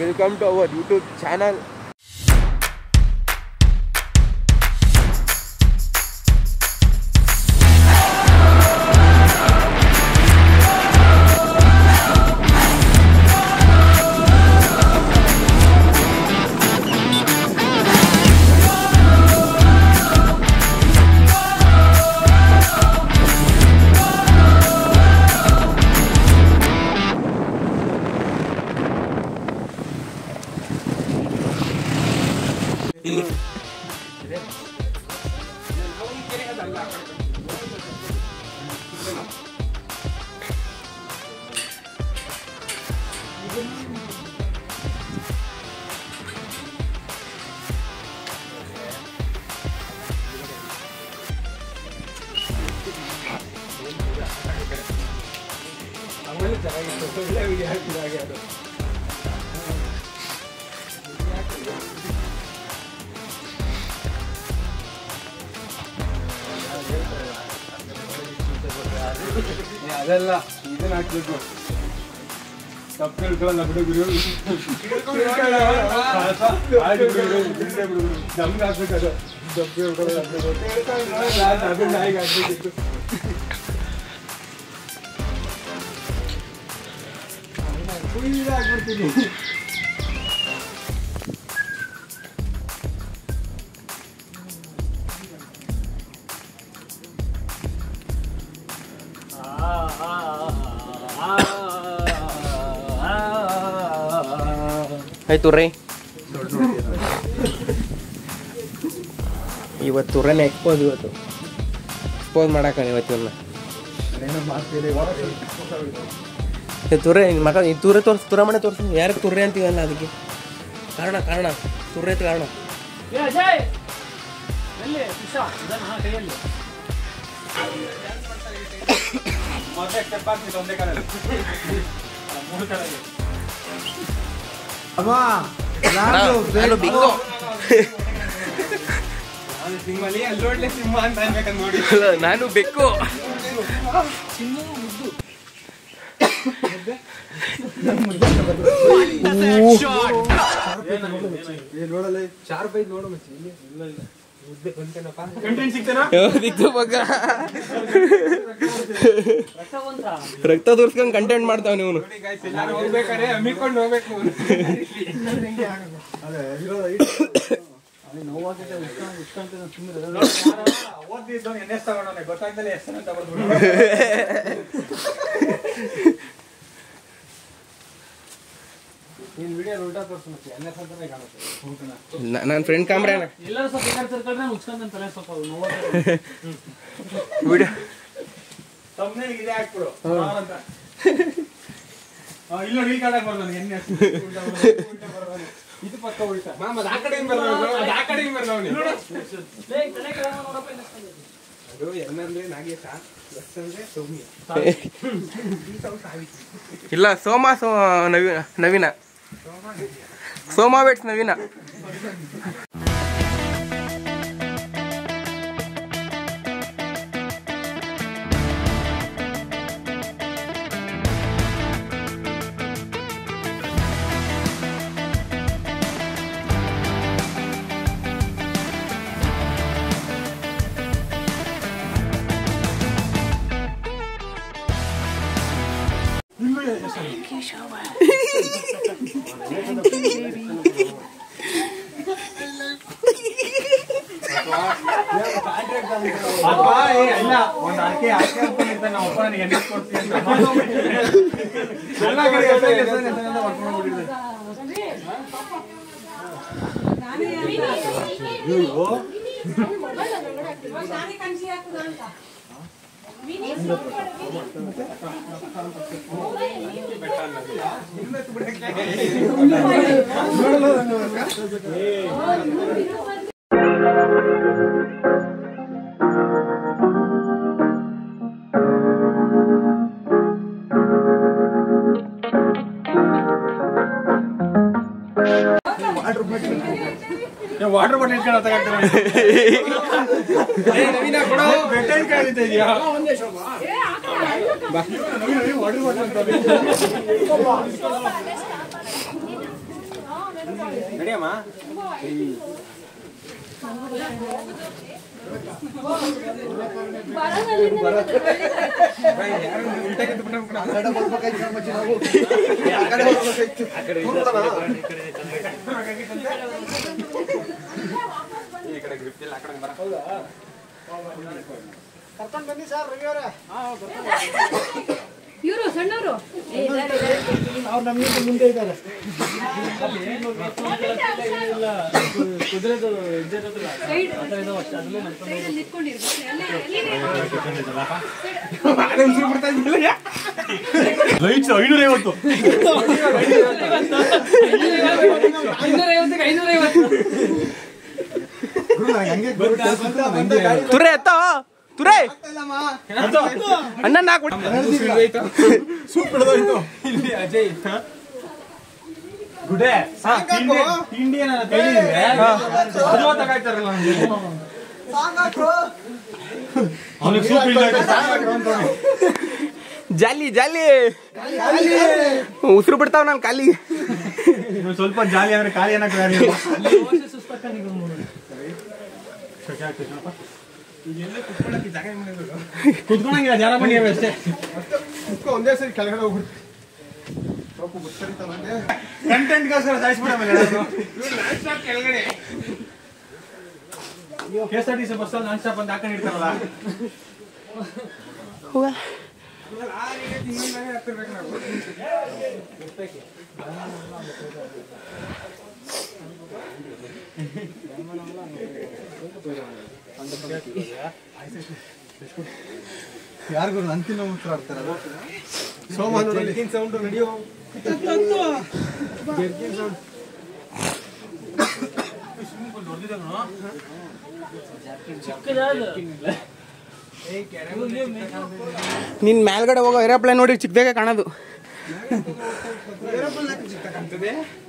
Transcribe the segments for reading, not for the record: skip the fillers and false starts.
Welcome to our YouTube channel. ಅದೆಲ್ಲ ಇದನ್ನ ಹಾಕ್ಬೇಕು ತಪ್ಪು ಹೇಳ್ಕೊಳ್ಳಲ್ಲ ಬಿಡು ಗುರು ನಮ್ಗೆ ಹಾಕ್ಬೇಕು ಅದು ತಪ್ಪು ಹೇಳ್ಕೊಳ್ಳಲ್ಲ ಅದನ್ನ ನಾಯಿಗೆ ಹಾಕ್ಬೇಕಿತ್ತು ಆಗ್ಬಿಡ್ತೀನಿ ಆಯ್ತು ರೀ ಇವತ್ತು ತುರೇನ ಎಕ್ಸ್ಪೋಸ್ ಎಕ್ಸ್ಪೋಸ್ ಮಾಡಾಕ ಇವತ್ತು ತುರೆ ಮಗ ಈ ತುರೆ ತುರ ಮನೆ ತೋರಿಸಿ ಯಾರಿಗೆ ತುರ್ರೆ ಅಂತೀವಲ್ಲ ಅದಕ್ಕೆ ಕಾರಣ ತುರ್ರೆ ಕಾರಣ ನಾನು ಬೆಕ್ಕು ರಕ್ತ ತೋರ್ಸ್ಕೊಂಡ್ ಕಂಟೆಂಟ್ ಮಾಡ್ತಾವ ನೀವು ನನ್ನ ಫ್ರೆಂಡ್ ಕ್ಯಾಮ್ರಾ ವಿಡಿಯೋ ಇದು ಪಕ್ಕ ಉಲ್ಟಾ ಇಲ್ಲ ನವೀನ ಸೋಮಾ ವೇಟ್ಸ್ ನವೀನ ವಾಟರ್ ಬಾಟಲ್ ಇಟ್ಕೊಂಡು ನವೀನ ಕೊಡ ಬೆಟ್ಟನ್ ಕಾಣಿಸ್ತಾ ಇದೆಯಾ ವಾಟರ್ ಬಾಟಲ್ ನಡಿಯಮ್ಮ ಕರ್ಕೊಂಡು ಬನ್ನಿ ಸರ್ ರವಿ ಅವರೇ. ಇವರು ಸಣ್ಣವರು ಅವ್ರು ನಮ್ಗಿಂತ ಮುಂದೆ ಇದ್ದಾರೆ. ಲೈಟ್ಸ್ 550 ತುರೆ ಎತ್ತ ತುರೆ ಅಣ್ಣ ನಾಕು ಸೂಪ್ ಹಿಡಿದೋಯ್ತು ಇಲ್ಲಿ ಅಜಯ್ ಗುಡೆ ತಿಂಡಿ ಏನಾರ ತಿಳಿದಿದೆ ಅದು ತಗಾಯ್ತಾರಲ್ಲ ಅವನಿಗೆ ಸೂಪ್ ಹಿಡಿದೋಯ್ತು ಜಾಲಿ ಜಾಲಿ ಉಸಿರು ಬಿಡ್ತಾವ ನಾನು ಕಾಲಿಗೆ ಸ್ವಲ್ಪ ಜಾಲಿ ಅಂದ್ರೆ ಖಾಲಿ ಏನಕ್ಕೆ ಕುತ್ಕೊಂಡಂಗಿಲ್ಲ ಜನ ಬನ್ನಿ ಅಷ್ಟೇ ಒಂದೇ ಸರಿ ಕೆಳಗಡೆ ಹೋಗ್ಬಿಡ್ತು. ಕಂಟೆಂಟ್ಗೋಸ್ಕರ ಸಾಯಿಸ್ಬಿಡ ಕೆಳಗಡೆ KSRTC ಬಸ್ಸಲ್ಲಿ ನಾನ್ ಸ್ಟಾಪ್ ಅಂತ ಹಾಕೊಂಡಿರ್ತಾರಲ್ಲ ಯಾರಿಗೂ ಅಂತಿನ ಮಾತಾಡ್ತಾರೆ ಸೋಮವಾರ ಸೌಂಡ್ ನಡೆಯೋ ನಿನ್ ಮೇಲ್ಗಡೆ ಹೋಗೋ ಏರೋಪ್ಲೇನ್ ನೋಡಿ ಚಿಕ್ಕದಾಗೆ ಕಾಣೋದು.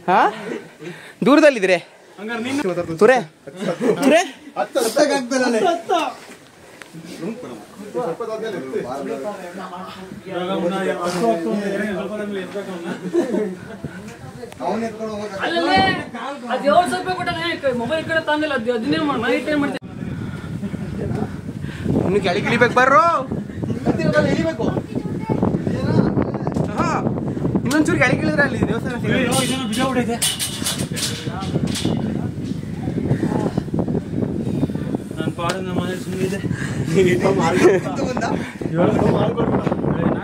ಹಾ ದೂರದಲ್ಲಿದ್ರೆ ತುರೆ ತುರೆ ಅಲ್ಲೇ ಅದು 700 ರೂಪಾಯಿ ಕೊಟ್ಟಾನೆ ಮೊಬೈಲ್ ಕಡೆ ತಂದಿಲ್ಲ ಅದು ಅದನ್ನೇ ನೈಟ್ ಏನ್ ಮಾಡ್ತೀನಿ ಇನ್ನು ಕೆಳಗೆ ಇಳಿಬೇಕು ಬರ್ರೋ ಇಳಿಬೇಕು. ಹಾ ಇನ್ನೊಂಚೂರು ಕೆಳಗೆ ಇಳಿದ್ರೆ ಅಲ್ಲಿ ದೇವಸ್ಥಾನ ಬಿಡೋಬಿಡೈತೆ ನನ್ನ ಪಾಡು ನಮ್ಮ ಮನೇಲಿ ಸುಮ್ಮನಿದೆ 4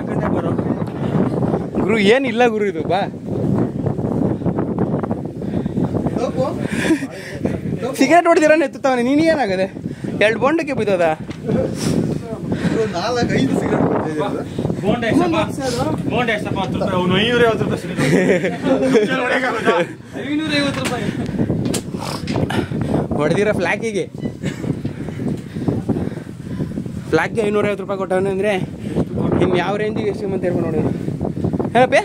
ಗಂಟೆಗೆ ಬರೋ ಗುರು ಏನಿಲ್ಲ ಗುರು ಇದು ಬಾ ಸಿಗರೇಟ್ ಹೊಡೆದಿರೋ ಎತ್ತುತ್ತಾವನೆ ನೀನು ಏನಾಗದೆ 2 ಬೊಂಡಕ್ಕೆ ಬಿದ್ದದ 4-5 ಸಿಗರೇಟ್ ಬೋಂಡ ಎಷ್ಟಪ್ಪ 10 ರೂಪಾಯಿ ಅವನು 550 ರೂಪಾಯಿ ಸಿಗುತ್ತೆ 550 ರೂಪಾಯಿ ಹೊಡೆದಿರೋ ಫ್ಲಾಕಿಗೆ 550 ರೂಪಾಯಿ ಕೊಟ್ಟವನು ಅಂದರೆ ಇನ್ನು ಯಾವ ರೇಂಜಿಗೆ ಎಷ್ಟು ಮಂತ್ ಹೇಳ್ಕೊಂಡು ನೋಡಿ ಹೇಳಪ್ಪೆ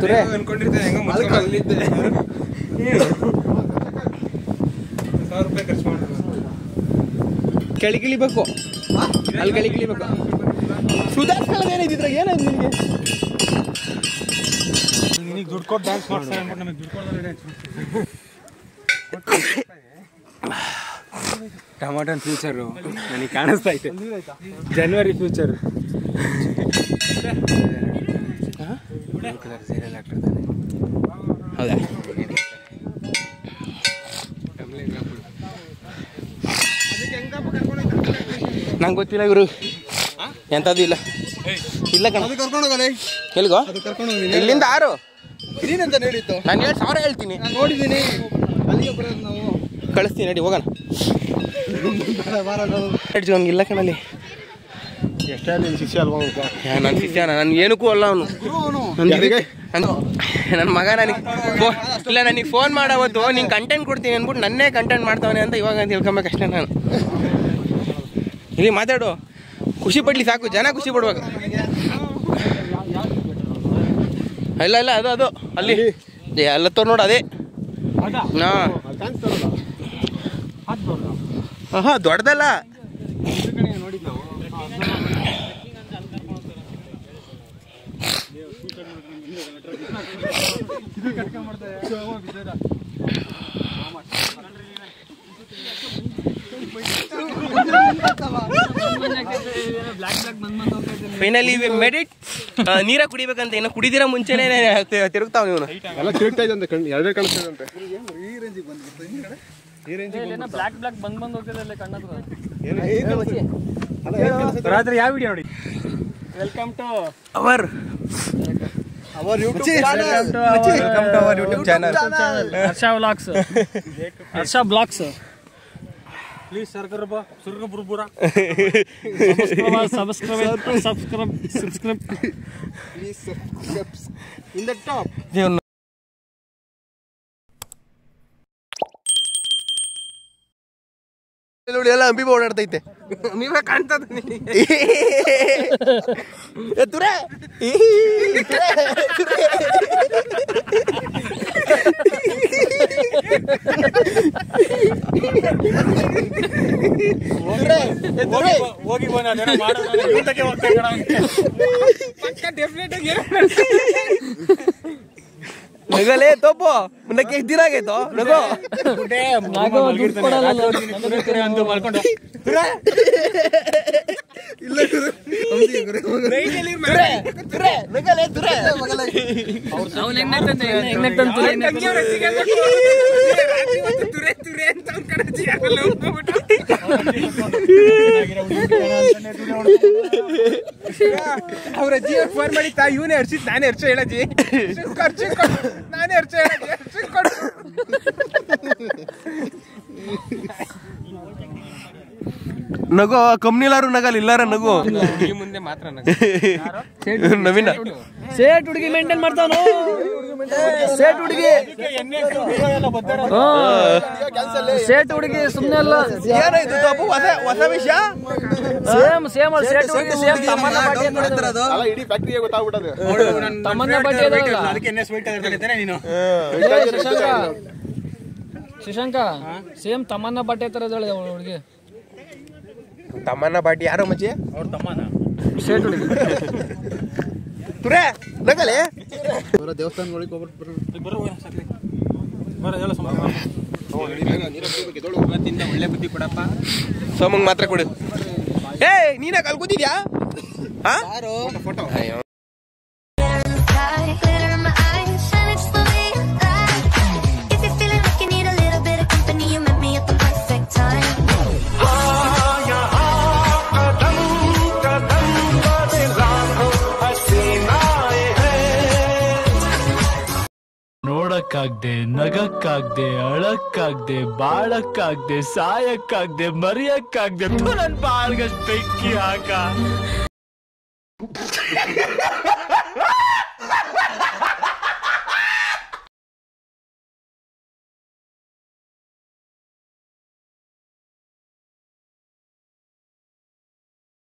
ತುರೆ ಅನ್ಕೊಂಡಿರ್ತೇನೆ ಹೆಂಗ ಅಲ್ಲಿದ್ದೆ 1000 ರೂಪಾಯಿ ಖರ್ಚು ಮಾಡಿದ್ರು ಕೆಳಗಿಳಿಬೇಕು ಅಲ್ಲಿ ಕೆಳಗಿಳಿಬೇಕು ಸುಧಾರಿಸ್ಕೊಳ್ಳೋದು ಏನಿದ್ರೆ ಏನಾಯ್ತು ನಿನಗೆ ನಿನಗೆ ದುಡ್ಡು ಕೊಟ್ಟು ಡ್ಯಾನ್ಸ್ ಮಾಡ್ತಾರೆ ಅಂದ್ಬಿಟ್ಟು ನಮಗೆ ದುಡ್ಡು ಕೊಡೋದು ಡ್ಯಾನ್ಸ್ ಟಮಾಟನ್ ಫ್ಯೂಚರು ನನಗೆ ಕಾಣಿಸ್ತಾ ಐತೆ ಜನವರಿ ಫ್ಯೂಚರ್ ಕಲರ್ ಸೀರಿಯಲ್ ಆಗ್ತಿರ್ತಾನೆ ಹೌದಾ ನಂಗೆ ಗೊತ್ತಿಲ್ಲ ಇವರು ಎಂಥದ್ದು ಇಲ್ಲ ಇಲ್ಲ ಕಣ ಅದು ಕರ್ಕೊಂಡು ಹೋಗಲ್ಲ ಎಲ್ಗೋ ಅದು ಕರ್ಕೊಂಡು ಹೋಗಿ ಇಲ್ಲಿಂದ 6 ನೀನಂತ ಹೇಳಿತ್ತು ನಾನು 7,000 ಹೇಳ್ತೀನಿ ನಾನು ನೋಡಿದ್ದೀನಿ ಅಲ್ಲಿಗೆ ಬರೋದು ನಾವು ಕಳಿಸ್ತೀನಿ ನಡಿ ಹೋಗೋಣ ಹಂಗೆ ಇಲ್ಲ ಕಣಲ್ಲಿ ಎಷ್ಟೇ ನಿನ್ನ ಶಿಷ್ಯ ಅಲ್ವಾ ನನ್ನ ಶಿಷ್ಯ ನಾನು ಏನಕ್ಕೂ ಅಲ್ಲ ಅವನು ನನ್ನ ಮಗ ನನಗೆ ಇಲ್ಲ ನನಗೆ ಫೋನ್ ಮಾಡವತ್ತು ನಿಂಗೆ ಕಂಟೆಂಟ್ ಕೊಡ್ತೀನಿ ಅಂದ್ಬಿಟ್ಟು ನನ್ನೇ ಕಂಟೆಂಟ್ ಮಾಡ್ತಾವನೆ ಅಂತ ಇವಾಗ ಅಂತ ತಿಳ್ಕೊಬೇಕಷ್ಟೇ ನಾನು ಇಲ್ಲಿ ಮಾತಾಡು ಖುಷಿ ಪಡ್ಲಿ ಸಾಕು ಜನ ಖುಷಿ ಪಡ್ಬೇಕು ಇಲ್ಲ ಇಲ್ಲ ಅದು ಅಲ್ಲಿ ಎಲ್ಲ ತೋರ್ ನೋಡು ಅದೇ ಹಾಂ ದೊಡ್ಡದಲ್ಲ ಫೈನಲಿ ವಿ ಮೇಡ್ ಇಟ್. ನೀರ ಕುಡಿಬೇಕಂತ ಇನ್ನು ಕುಡಿದಿರ ಮುಂಚೆನೆ ತಿರುಗ್ತಾವ ಇವನು. ಎಲ್ಲ ತಿರುಗ್ತಾ ಇದ್ದಂತೆ ಎರಡೇ ಕಾಣಿಸ್ತಾ ಇದಂತೆ. ಈ ರೇಂಜಿಗೆ ಬ್ಲಾಕ್ ಬಂದ್ ಹೋಗ್ತಿದೆ ಅಲ್ಲಿ ಕಣ್ಣತ್ರ. ರಾತ್ರಿ ಯಾವ ವಿಡಿಯೋ ನೋಡಿ? Welcome to our YouTube channel Harsha vlogs, Harsha blogs. Please ಸುರ್ಗಪುರ ಸಬ್ಸ್ಕ್ರೈಬ್ ಇನ್ ದ ಟಾಪ್. ನೋಡಿ ಎಲ್ಲ ಅಂಬಿ ಓಡಾಡ್ತೈತೆ. ನೀವೇ ಕಾಣ್ತದ ತುರೆ ಹೋಗಿ ಊಟಕ್ಕೆ ಹೋಗ್ತಾ ನಗಲೇ ತೋಪು ಮುಂದಕ್ಕೆ ಎದ್ದಿರಾಗೈತೋ ನಗೋ. ಅಂತ ಮಾಡ್ಕೊಂಡು ಅವ್ರ ಅಜ್ಜಿ ಫೋನ್ ಮಾಡಿ ತಾ ಇವನೇ ಹರ್ಸಿದ್ ನಾನೇ ಹರ್ಚೋ ಹೇಳಜ್ಜಿ ನಾನೇ ಹರ್ಚೋ ಹೇಳಜ್ಜಿ ನಗೋ ಕಂಪ್ನಿಲಾರು ನಗಲ್ ಇಲ್ಲಾರ ನಗು ಮುಂದೆ ಮಾತ್ರ ನವೀನ ಸೇಟ್ ಹುಡುಗಿ ಮೇಂಟೈನ್ ಮಾಡ್ತಾನು. ಸೇಟ್ ಹುಡುಗಿ ಸೇಟ್ ಹುಡುಗಿ ಸುಮ್ಮನೆ ಅಲ್ಲ. ಏನಾಯ್ತು ತಪ್ಪು ಹೊಸ ವಿಷಯ. ಸೇಮ್ ಅಲ್ಲಿ ಸೇಟ್ ಹುಡುಗಿ ಸೇಮ್ ತಮ್ಮನ್ನ ಪಾಟಿ ಇಡೀ ಫ್ಯಾಕ್ಟ್ರಿಗೆ ಗೊತ್ತಾಗ್ಬಿಟ್ಟದೆ. ತಮ್ಮನ್ನ ಪಾಟಿ ಅದಕ್ಕೆ ಎಣ್ಣೆ ಸ್ವೀಟ್ ಆಗಿರ್ತಾನೆ ನೀನು. ಶಶಾಂಕ ಸೇಮ್ ತಮ್ಮನ್ನ ಬಟ್ಟೆ ತರ ಇದ್ದಾಳೆ ಹುಡುಗಿ. ತಮ್ಮನ್ನ ಬಾಟಿ ಯಾರೋ ಮಚ್ಚಿ ಅವ್ರ ತಮ್ಮನ ಸೇಟ್ ಹುಡುಗಿ ತುರೆ ನಗಲೆ ದೇವಸ್ಥಾನಗಳಿಗೆ ಹೋಗ್ಬಿಟ್ಟು ತಿಂದ ಒಳ್ಳೆ ಬುದ್ಧಿ ಕೊಡಪ್ಪ. ಸೋಮಂಗ್ ಮಾತ್ರ ಕೊಡು. ಏ ನೀನ ಕಲ್ ಕೂತಿದ್ಯಾ? Photo Glitter in my eyes, shining slowly alive. If you're feeling like you need a little bit of company, you met me at the perfect time. ನೋಡಕ್ಕಾಗ್ದೆ, ನಗಕ್ಕಾಗ್ದೆ, ಅಳಕ್ಕಾಗ್ದೆ, ಬಾಳಕ್ಕಾಗ್ದೆ, ಸಾಯಕ್ಕಾಗ್ದೆ, ಮರಿಯಕ್ಕಾಗ್ದೆ. ನನ್ ಬಾಳ್ಗಷ್ಟ್ ಬೆಂಕಿ ಹಾಕ.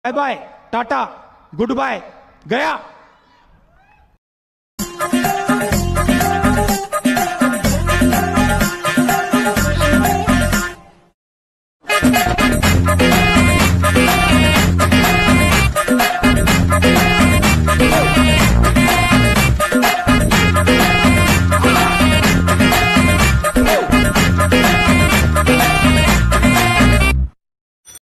Bye bye tata goodbye गया.